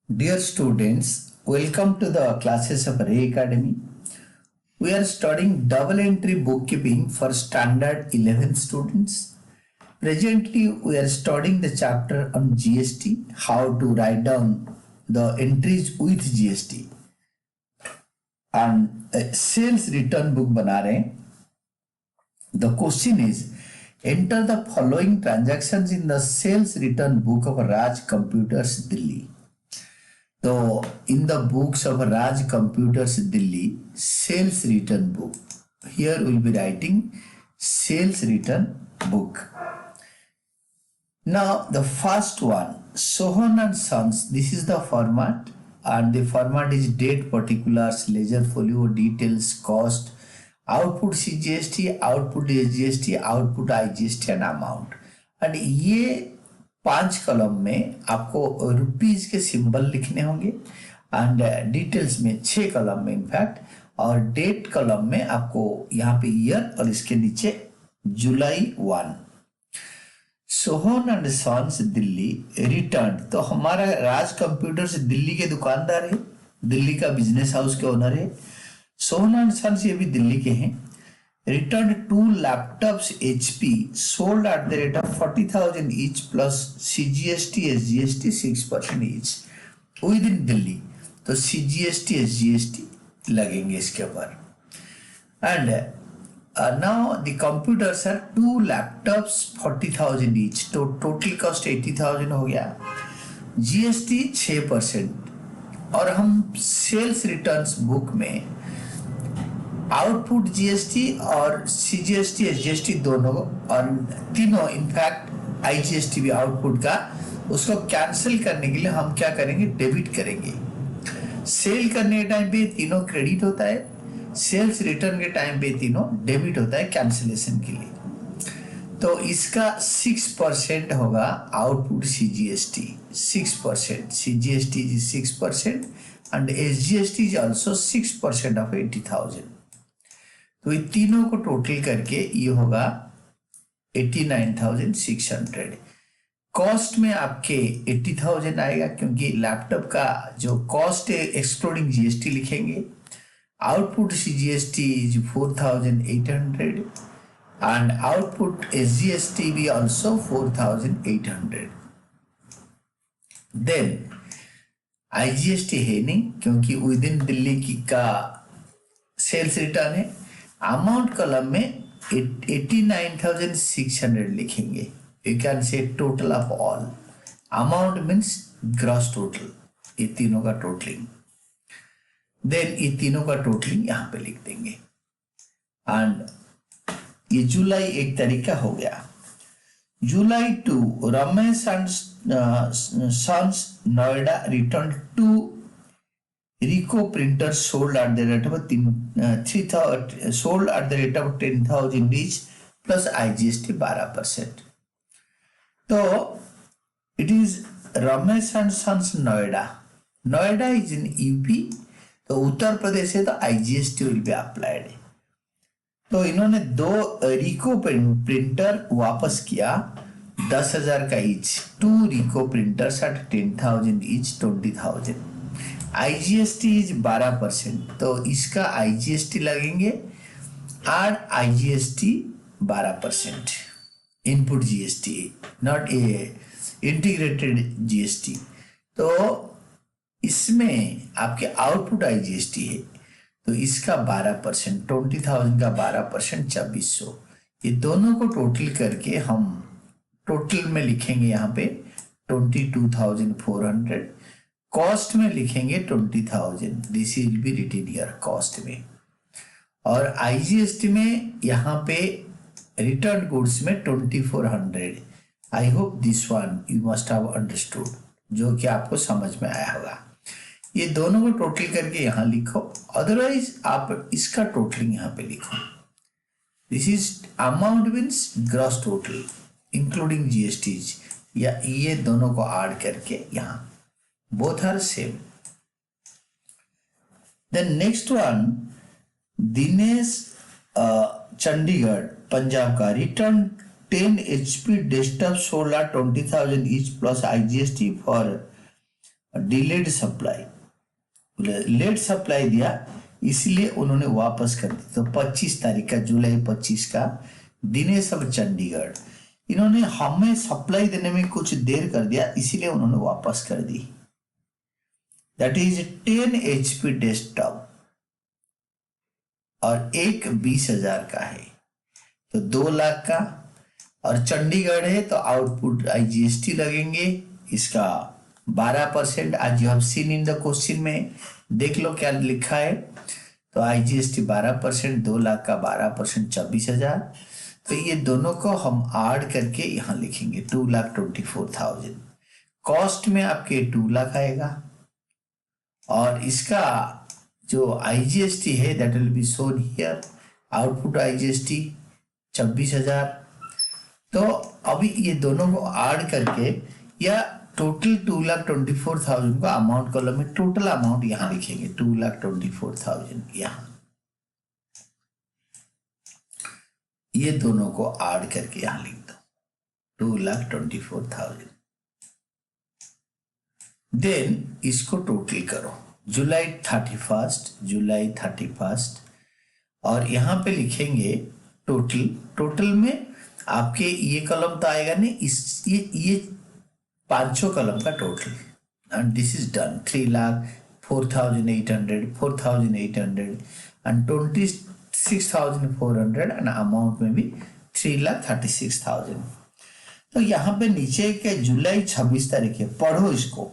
Dear students, welcome to the classes of Ray Academy. We are studying double entry bookkeeping for standard 11 students. Presently, we are studying the chapter on GST, how to write down the entries with GST. And sales return book बना रहे हैं. The question is, enter the following transactions in the sales return book of Raj Computers Delhi. So in the books of Raj Computers Delhi, sales return book. Here we will be writing sales return book. Now the first one, Sohan and Sons. This is the format, and the format is date, particulars, ledger folio, details, cost, output CGST, output SGST, output IGST and amount. And ये 5 column में आपको rupees के symbol लिखने होंगे and details में 6 column में in fact, और date column में आपको यहाँ पे ईयर और इसके नीचे July 1. Sohan and sons Delhi return. तो हमारा राज कंप्यूटर्स दिल्ली के दुकानदार है, दिल्ली का बिजनेस हाउस के ओनर है. सोहन एंड सन्स ये भी दिल्ली के हैं. Returned 2 laptops HP sold at the rate of 40,000 each plus CGST SGST 6% each within Delhi. तो CGST SGST लगेंगे इसके ऊपर. And now the computers are 2 laptops 40,000 each. तो total cost 80,000 हो गया. GST 6%. और हम सेल्स रिटर्न्स बुक में आउटपुट जीएसटी और सीजीएसटी एसजीएसटी दोनों और तीनों, इनफैक्ट आईजीएसटी भी आउटपुट का, उसको कैंसिल करने के लिए हम क्या करेंगे, डेबिट करेंगे. सेल करने के टाइम पे तीनों क्रेडिट होता है, सेल्स रिटर्न के टाइम पे तीनों डेबिट होता है कैंसिलेशन के लिए. तो इसका 6% होगा output CGST. 6% CGST is 6% and SGST is also 6% of 80,000. तो ये तीनों को टोटल करके ये होगा 89,600. कॉस्ट में आपके 80,000 आएगा क्योंकि लैपटॉप का जो कॉस्ट है एक्सक्लूडिंग जीएसटी लिखेंगे. Output CGST is 4,800 and output SGST भी ऑल्सो 4,800. देन आईजीएसटी है नहीं क्योंकि विद इन दिल्ली की का सेल्स रिटर्न है. अमाउंट कॉलम में 89,600 लिखेंगे. You can say total of all. Amount means gross total, ये तीनों का टोटलिंग. देन ये तीनों का टोटलिंग यहां पे लिख देंगे. एंड ये जुलाई 1 तारीख का हो गया. July 2, Ramesh and sons Noida return 2 Ricoh printers sold at the rate of 10,000 each plus IGST 12%. So it is Ramesh and Sons Noida. Noida is in UP. तो उत्तर प्रदेश है तो IGST will be applied. तो इन्होंने 2 Ricoh प्रिंटर वापस किया 10,000 का each. 2 Ricoh printers at 10,000 each 20,000. IGST is 12%. तो इसका आईजीएसटी लगेंगे और IGST 12%. Input GST, not a integrated GST. तो इसमें आपके आउटपुट आईजीएसटी है तो इसका 12%, 20,000 का 12% 2,400. ये दोनों को टोटल करके हम टोटल में लिखेंगे यहाँ पे 22,400. कॉस्ट में लिखेंगे 20,000. This will be written here cost में. और आईजीएसटी में यहाँ पे रिटर्न गुड्स में 2,400. I hope this one you must have understood, जो कि आपको समझ में आया होगा. ये दोनों को टोटल करके यहाँ लिखो, अदरवाइज आप इसका टोटलिंग यहाँ पे लिखो. This is amount means gross total including GSTs, या ये दोनों को ऐड करके यहाँ. Both are same. Then next one, Dinesh Chandigarh, Punjab का return 10 HP desktop sold at 20,000 each plus IGST for delayed supply, late supply दिया इसलिए उन्होंने वापस कर दी। तो 25 तारीख का, जुलाई 25 का, दिनेश अब चंडीगढ़, इन्होंने हमें सप्लाई देने में कुछ देर कर दिया इसीलिए उन्होंने वापस कर दी। दैट इज 10 HP डेस्कटॉप और एक 20,000 का है तो 2 लाख का, और चंडीगढ़ है तो आउटपुट IGST लगेंगे इसका 12%। आज you have seen in the question में, देख लो क्या लिखा है। तो IGST 12%, 2 लाख का 12%, 24,000। तो ये दोनों को हम ऐड करके यहाँ लिखेंगे 2,24,000। कॉस्ट में आपके 2 लाख आएगा और इसका जो IGST है that will be shown here, output IGST 26,000। तो अभी ये दोनों को ऐड करके या टोटल 2,24,000 का अमाउंट कॉलम में टोटल अमाउंट यहाँ लिखेंगे 2,24,000 यहाँ, ये दोनों को ऐड करके यहाँ लिख दो 2,24,000। देन इसको टोटल करो जुलाई 31 और यहाँ पे लिखेंगे टोटल में आपके ये कॉलम तो आएगा नहीं, इस ये 500 कॉलम का total, and this is done. 3,04,800, 4,800 and 26,400 and amount में भी 3,36,000। तो यहाँ पे नीचे के जुलाई 26 तारीख है, पढ़ो इसको।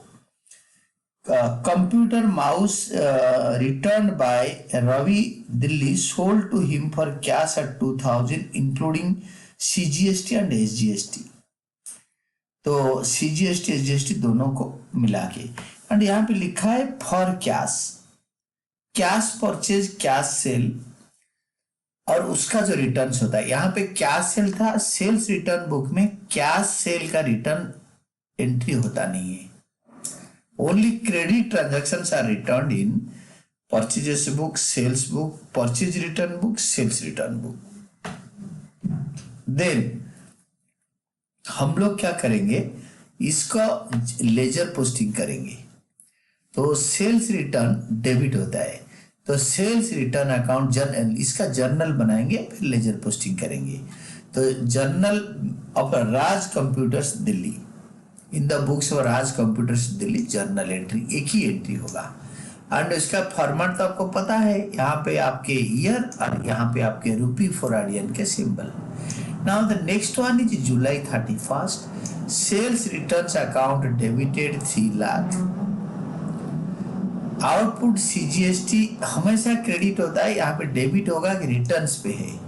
Computer mouse return by Ravi Delhi sold to him for cash at 2,000 including CGST and SGST। तो CGST SGST दोनों को मिला के, एंड यहाँ पे लिखा है for cash purchase, cash sale, और उसका जो रिटर्न्स होता है, यहाँ पे कैश सेल था, सेल्स रिटर्न बुक में कैश सेल का रिटर्न एंट्री होता नहीं है। Only credit transactions are return in purchases book, sales book, purchase return book, sales return book. Then हम लोग क्या करेंगे, इसका लेजर पोस्टिंग करेंगे। तो सेल्स रिटर्न डेबिट होता है, तो सेल्स रिटर्न अकाउंट जर्नल, इसका जर्नल बनाएंगे, फिर लेजर पोस्टिंग करेंगे। तो journal of Raj computers Delhi, in the books of Raj computers Delhi journal entry, एक ही एंट्री होगा। एंड इसका फॉर्मेट तो आपको पता है, यहाँ पे आपके ईयर और यहाँ पे आपके रुपी फॉर आर्डियन के सिंबल। Now the next one is July 31, sales returns account debited 3 lakh, output CGST हमेशा क्रेडिट होता है, यहाँ पे डेबिट होगा कि रिटर्न्स पे है,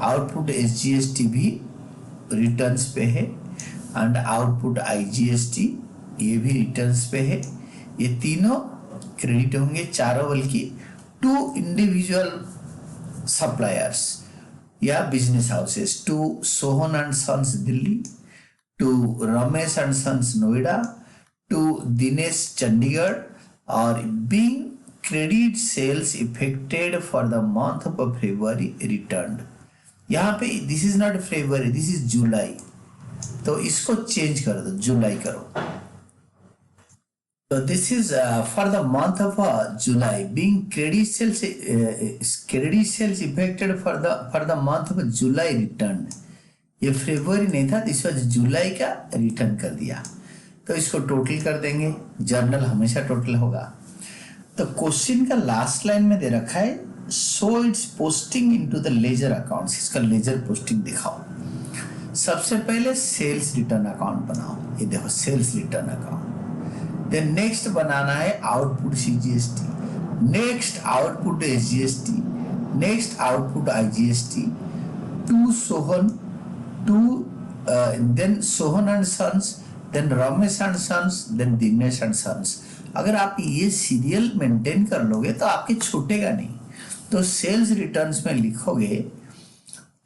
आउटपुट SGST भी रिटर्न्स पे है, एंड आउटपुट IGST ये भी रिटर्न्स पे है। ये तीनों क्रेडिट होंगे, चारों, बल्कि 2 इंडिविजुअल सप्लायर्स या business houses, 2 Sohan and sons Delhi, 2 Ramesh and sons Noida, 2 Dinesh Chandigarh, और being credit sales effected for the month of February return. यहाँ पे this is not February, this is July, तो इसको चेंज कर दो, जुलाई करो। तो this is for the month of July, being credit sales effected for the month of July return. ये फरवरी नहीं था, दिस वाज जुलाई का रिटर्न कर दिया, तो इसको टोटल कर देंगे, जर्नल हमेशा टोटल होगा। तो क्वेश्चन का लास्ट लाइन में दे रखा है so it's posting into the ledger accounts, इसका लेजर पोस्टिंग दिखाओ। सबसे पहले सेल्स रिटर्न अकाउंट बनाओ, ये देखो sales return account. Then next बनाना है output CGST, next output SGST, next output IGST, 2 Sohan, 2 then Sohan and sons, then Ramesh and sons, then Dinesh and sons. अगर आप ये सीरियल मेंटेन कर लोगे तो आपके छूटेगा नहीं। तो सेल्स रिटर्न्स में लिखोगे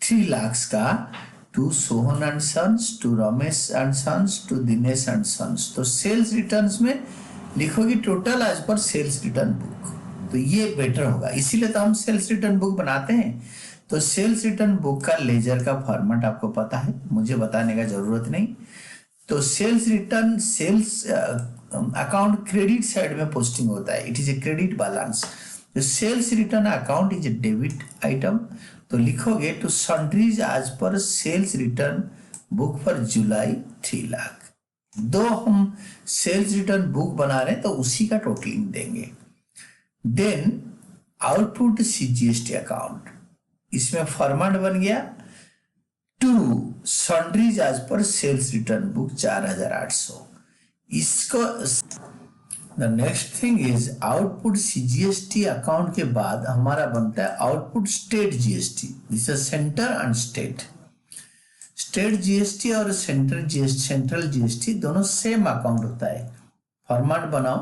3 लाख का, 2 Sohan and sons, 2 Ramesh and sons, 2 Dinesh and sons. तो सेल्स रिटर्न्स में लिखोगे total as per sales return book, तो ये बेटर होगा, इसीलिए तो हम सेल्स रिटर्न बुक बनाते हैं। तो सेल्स रिटर्न बुक का लेजर का फॉर्मेट आपको पता है, मुझे बताने का जरूरत नहीं। तो sales return, sales account credit side में पोस्टिंग होता है, it is a credit balance. जो sales return account is a debit item, तो लिखोगे to sundries as per sales return book for July 3 lakh. दो हम सेल्स रिटर्न बुक बना रहे हैं तो उसी का टोटलिंग देंगे। देन आउटपुट सीजीएसटी अकाउंट, इसमें फॉर्मेट बन गया to sundries as per sales return book 4800। इसको the next thing is output CGST account के बाद हमारा बनता है output state GST. This is centre and state. State GST और सेंट्रल जीएसटी दोनों सेम अकाउंट होता है। फॉर्मेट बनाओ,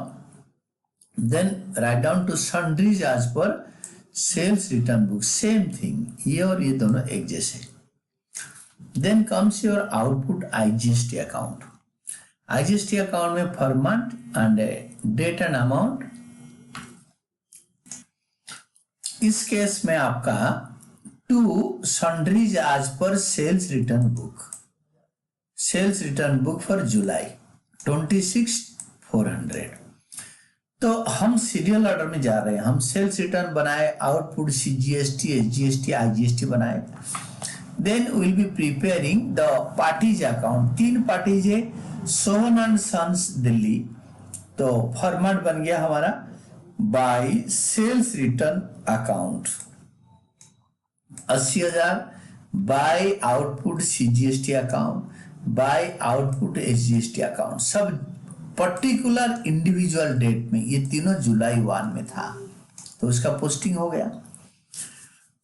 then write down to sundries as per sales return book, same thing, ये और ये दोनों एक जैसे। Then comes your output IGST account. IGST account में format and date and amount. इस केस में आपका to sundries as per sales return book for July 26,400। तो हम सीरियल ऑर्डर में जा रहे हैं। हम सेल्स रिटर्न बनाए, आउटपुट सीजीएसटी, एसजीएसटी, आईजीएसटी बनाए। Then will be preparing the parties account. 3 parties है, सोहन एंड सन्स दिल्ली। तो फॉर्मेट बन गया हमारा by sales return account 80,000, by output CGST account, by output SGST account. सब पर्टिकुलर इंडिविजुअल डेट में, ये तीनों जुलाई 1 में था, तो उसका पोस्टिंग हो गया।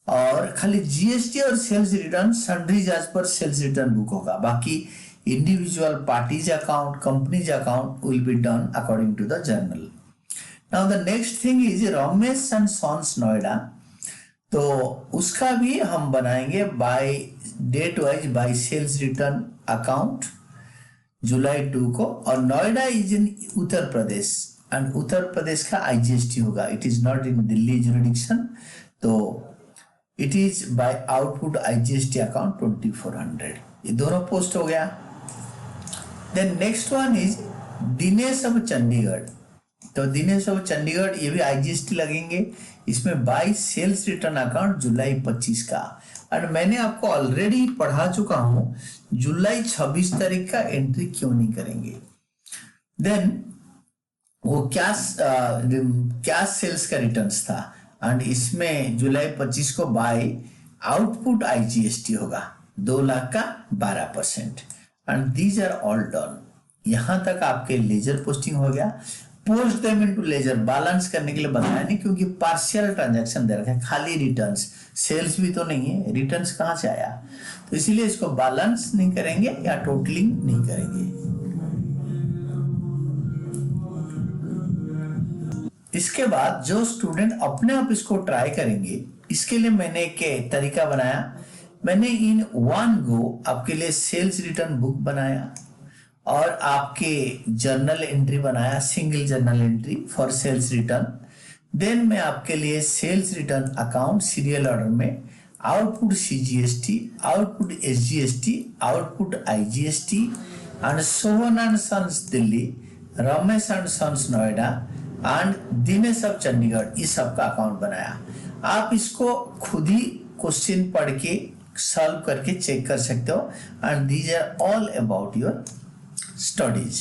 और खाली जीएसटी और sales return sundries as per sales return book होगा। बाकी individual parties account, companies account will be done according to the journal. Now the next thing is Ramesh and sons Noida. तो उसका भी हम बनाएंगे by date wise by sales return account July 2 को। और Noida is in Uttar Pradesh and Uttar Pradesh का आईजीएसटी होगा, it is not in Delhi jurisdiction. तो it is by output IGST account 2400। ये दोनों पोस्ट हो गया। Then next one is Dinesh of Chandigarh. तो दिनेश ऑफ चंडीगढ़, ये भी आईजीएसटी लगेंगे। इसमें by sales return account July 25 का। और मैंने आपको ऑलरेडी पढ़ा चुका हूं जुलाई 26 तारीख का एंट्री क्यों नहीं करेंगे। देन वो कैश सेल्स का रिटर्न्स था एंड इसमें जुलाई 25 को बाय आउटपुट आईजीएसटी होगा 2 लाख का 12%। And these are all done. यहां तक आपके लेजर पोस्टिंग हो गया। Post them into ledger balance करने के लिए बताया नहीं, क्योंकि पार्शियल ट्रांजैक्शन दे रखा है, खाली रिटर्न्स, सेल्स भी तो नहीं है, रिटर्न्स कहां से आया, तो इसीलिए इसको बैलेंस नहीं करेंगे या टोटलिंग नहीं करेंगे। इसके बाद जो स्टूडेंट अपने आप इसको ट्राई करेंगे, इसके लिए मैंने एक तरीका बनाया। मैंने इन वन गो आपके लिए सेल्स रिटर्न बुक बनाया और आपके जर्नल एंट्री बनाया, single journal entry for sales return. Then मैं आपके लिए sales return account serial order में output CGST, output SGST, output IGST and Sohan and sons Delhi, Ramesh and sons Noida and Dinesh of Chandigarh, इस सब का अकाउंट बनाया। आप इसको खुद ही क्वेश्चन पढ़ के सॉल्व करके चेक कर सकते हो। And these are all about your studies.